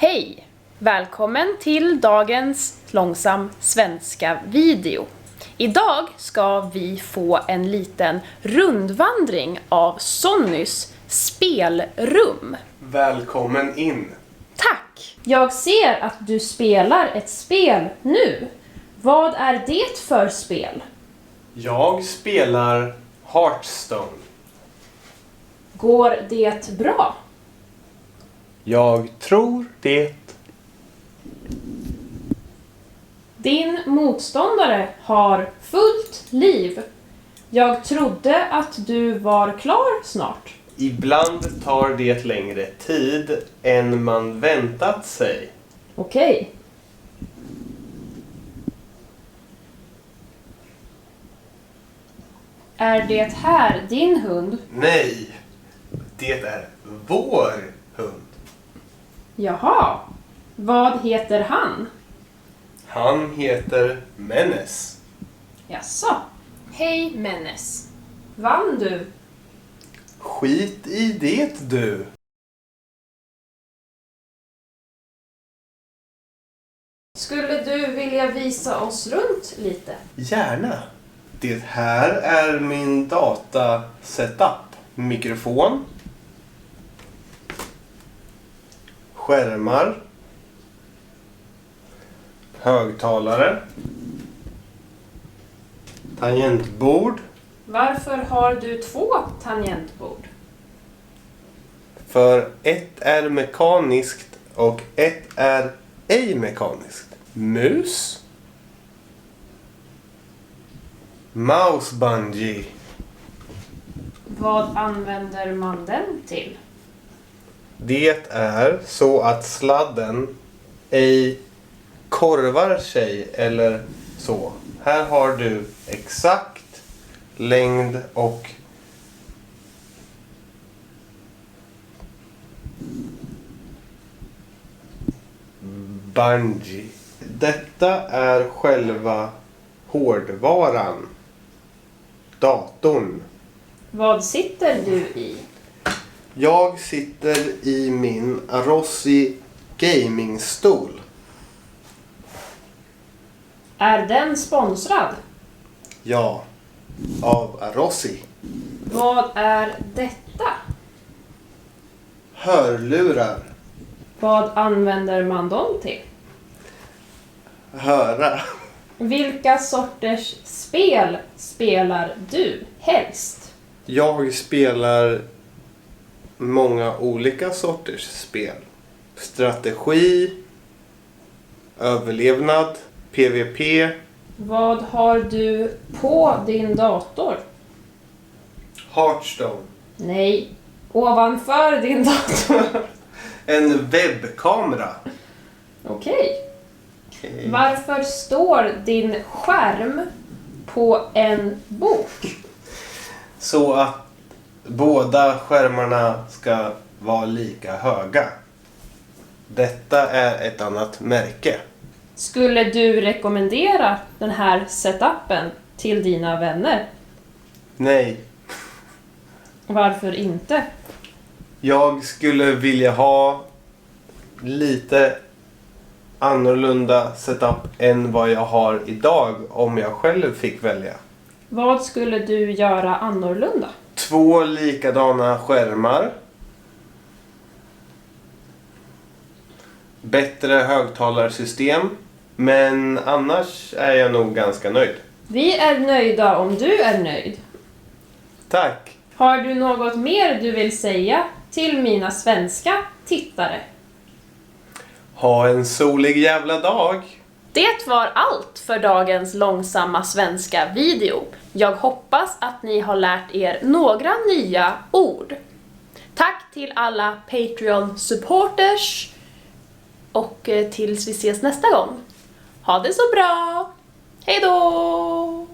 Hej! Välkommen till dagens långsam svenska video. Idag ska vi få en liten rundvandring av Sonnys spelrum. Välkommen in! Tack! Jag ser att du spelar ett spel nu. Vad är det för spel? Jag spelar Hearthstone. Går det bra? Jag tror det. Din motståndare har fullt liv. Jag trodde att du var klar snart. Ibland tar det längre tid än man väntat sig. Okej. Är det här din hund? Nej, det är vår hund. Jaha. Vad heter han? Han heter Menes. Jaså. Hej Menes. Vann du? Skit i det du. Skulle du vilja visa oss runt lite? Gärna. Det här är min data-setup. Mikrofon. Skärmar. Högtalare. Tangentbord. Varför har du 2 tangentbord? För ett är mekaniskt och ett är ej mekaniskt. Mus. Mouse bungee. Vad använder man den till? Det är så att sladden ej korvar sig eller så. Här har du exakt längd och bungee. Detta är själva hårdvaran. Datorn. Vad sitter du i? Jag sitter i min Arossi gamingstol. Är den sponsrad? Ja, av Arossi. Vad är detta? Hörlurar. Vad använder man dem till? Höra. Vilka sorters spel spelar du helst? Jag spelar många olika sorters spel. Strategi, överlevnad, PVP. Vad har du på din dator? Hearthstone. Nej, ovanför din dator. En webbkamera. Okej. Varför står din skärm på en bok? Så att båda skärmarna ska vara lika höga. Detta är ett annat märke. Skulle du rekommendera den här setupen till dina vänner? Nej, Varför inte? jag skulle vilja ha lite annorlunda setup än vad jag har idag om jag själv fick välja. Vad skulle du göra annorlunda? 2 likadana skärmar. Bättre högtalarsystem. Men annars är jag nog ganska nöjd. Vi är nöjda om du är nöjd. Tack! Har du något mer du vill säga till mina svenska tittare? Ha en solig jävla dag! Det var allt för dagens långsamma svenska video. Jag hoppas att ni har lärt er några nya ord. Tack till alla Patreon-supporters och tills vi ses nästa gång. Ha det så bra! Hej då!